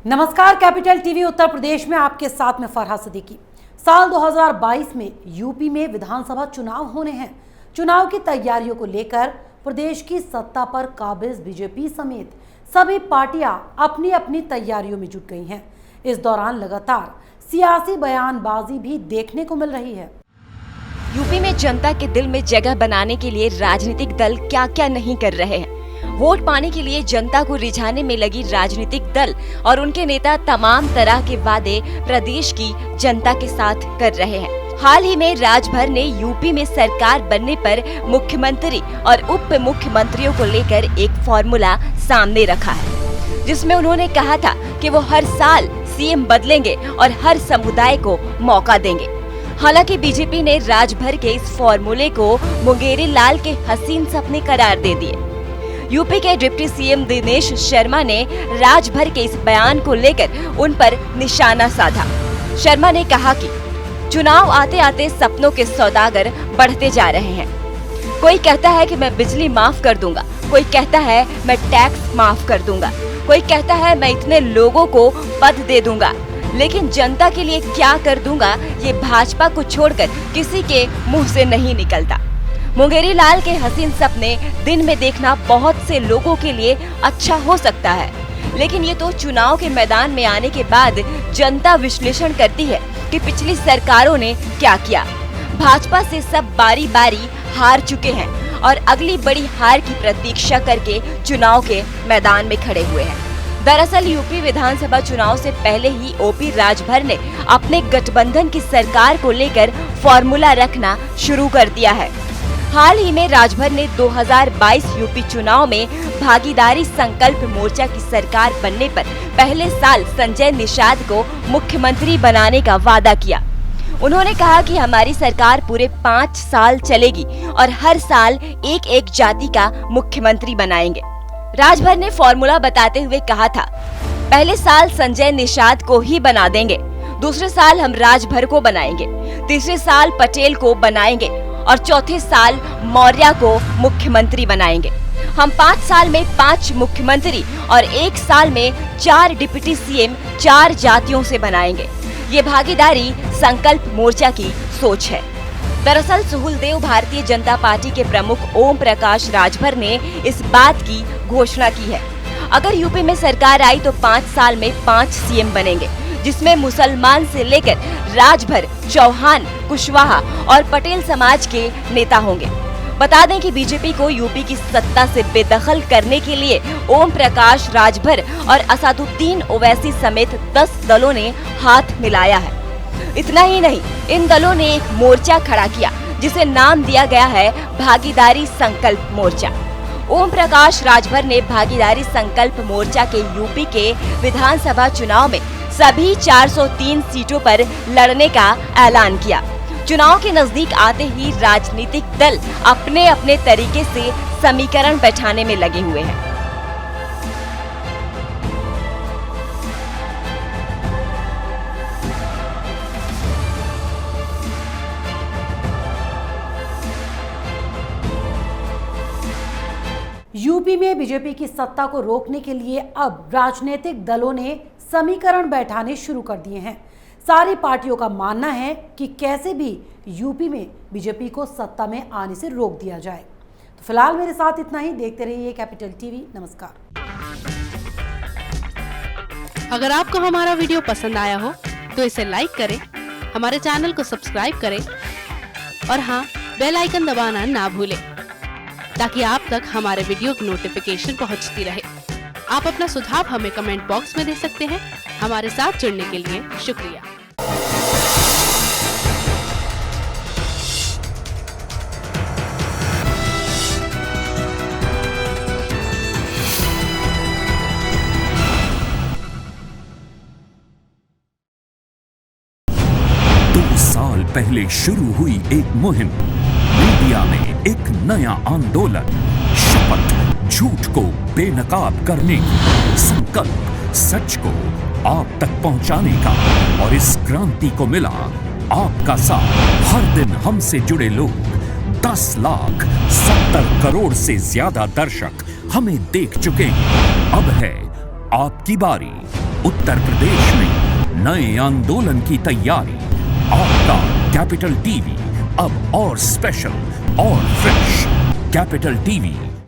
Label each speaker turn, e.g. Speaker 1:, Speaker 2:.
Speaker 1: नमस्कार, capital TV Uttar Pradesh में आपके साथ में फरहा सिद्दीकी। साल 2022 में यूपी में विधानसभा चुनाव होने हैं। चुनाव की तैयारियों को लेकर प्रदेश की सत्ता पर काबिज बीजेपी समेत सभी पार्टियां अपनी अपनी तैयारियों में जुट गई हैं। इस दौरान लगातार सियासी बयानबाजी भी देखने को मिल रही है।
Speaker 2: यूपी में जनता के दिल में जगह बनाने के लिए राजनीतिक दल क्या क्या नहीं कर रहे हैं। वोट पाने के लिए जनता को रिझाने में लगी राजनीतिक दल और उनके नेता तमाम तरह के वादे प्रदेश की जनता के साथ कर रहे हैं। हाल ही में राजभर ने यूपी में सरकार बनने पर मुख्यमंत्री और उप मुख्यमंत्रियों को लेकर एक फॉर्मूला सामने रखा है, जिसमें उन्होंने कहा था कि वो हर साल सीएम बदलेंगे और हर समुदाय को मौका देंगे। हालांकि बीजेपी ने राजभर के इस फॉर्मूले को मुंगेरी लाल के हसीन सपने करार दे दिए। यूपी के डिप्टी सीएम दिनेश शर्मा ने राजभर के इस बयान को लेकर उन पर निशाना साधा। शर्मा ने कहा कि चुनाव आते आते सपनों के सौदागर बढ़ते जा रहे हैं। कोई कहता है कि मैं बिजली माफ कर दूंगा, कोई कहता है मैं टैक्स माफ कर दूंगा, कोई कहता है मैं इतने लोगों को पद दे दूंगा, लेकिन जनता के लिए क्या कर दूंगा ये भाजपा को छोड़कर किसी के मुंह से नहीं निकलता। मुंगेरी लाल के हसीन सपने दिन में देखना बहुत से लोगों के लिए अच्छा हो सकता है, लेकिन ये तो चुनाव के मैदान में आने के बाद जनता विश्लेषण करती है कि पिछली सरकारों ने क्या किया। भाजपा से सब बारी बारी हार चुके हैं और अगली बड़ी हार की प्रतीक्षा करके चुनाव के मैदान में खड़े हुए हैं। दरअसल यूपी विधानसभा चुनाव से पहले ही ओपी राजभर ने अपने गठबंधन की सरकार को लेकर फॉर्मूला रखना शुरू कर दिया है। हाल ही में राजभर ने 2022 यूपी चुनाव में भागीदारी संकल्प मोर्चा की सरकार बनने पर पहले साल संजय निषाद को मुख्यमंत्री बनाने का वादा किया। उन्होंने कहा कि हमारी सरकार पूरे 5 साल चलेगी और हर साल एक एक जाति का मुख्यमंत्री बनाएंगे। राजभर ने फॉर्मूला बताते हुए कहा था, पहले साल संजय निषाद को ही बना देंगे, दूसरे साल हम राजभर को बनाएंगे, तीसरे साल पटेल को बनाएंगे और चौथे साल मौर्य को मुख्यमंत्री बनाएंगे। हम 5 साल में 5 मुख्यमंत्री और 1 साल में 4 डिप्टी सीएम 4 जातियों से बनाएंगे। ये भागीदारी संकल्प मोर्चा की सोच है। दरअसल सुहुलदेव भारतीय जनता पार्टी के प्रमुख ओम प्रकाश राजभर ने इस बात की घोषणा की है। अगर यूपी में सरकार आई तो 5 साल में 5 सीएम बनेंगे, जिसमें मुसलमान से लेकर राजभर, चौहान, कुशवाहा और पटेल समाज के नेता होंगे। बता दें कि बीजेपी को यूपी की सत्ता से बेदखल करने के लिए ओम प्रकाश राजभर और असदुद्दीन ओवैसी समेत 10 दलों ने हाथ मिलाया है। इतना ही नहीं, इन दलों ने एक मोर्चा खड़ा किया जिसे नाम दिया गया है भागीदारी संकल्प मोर्चा। ओम प्रकाश राजभर ने भागीदारी संकल्प मोर्चा के यूपी के विधानसभा चुनाव में सभी 403 सीटों पर लड़ने का ऐलान किया। चुनाव के नजदीक आते ही राजनीतिक दल अपने अपने तरीके से समीकरण बैठाने में लगे हुए हैं।
Speaker 1: यूपी में बीजेपी की सत्ता को रोकने के लिए अब राजनीतिक दलों ने समीकरण बैठाने शुरू कर दिए हैं। सारी पार्टियों का मानना है कि कैसे भी यूपी में बीजेपी को सत्ता में आने से रोक दिया जाए। तो फिलहाल मेरे साथ इतना ही। देखते रहिए कैपिटल टीवी। नमस्कार।
Speaker 3: अगर आपको हमारा वीडियो पसंद आया हो तो इसे लाइक करें, हमारे चैनल को सब्सक्राइब करें और हाँ, बेल आइकन दबाना ना भूलें ताकि आप तक हमारे वीडियो की नोटिफिकेशन पहुंचती रहे। आप अपना सुझाव हमें कमेंट बॉक्स में दे सकते हैं। हमारे साथ जुड़ने के लिए शुक्रिया।
Speaker 4: साल पहले शुरू हुई एक मुहिम, मीडिया में एक नया आंदोलन, शपथ झूठ को बेनकाब करने की, संकल्प सच को आप तक पहुंचाने का। और इस क्रांति को मिला आपका साथ। हर दिन हमसे जुड़े लोग, 10,70 करोड़ से ज्यादा दर्शक हमें देख चुके हैं। अब है आपकी बारी। उत्तर प्रदेश में नए आंदोलन की तैयारी। आपका कैपिटल टीवी अब और स्पेशल और फ्रेश। Capital TV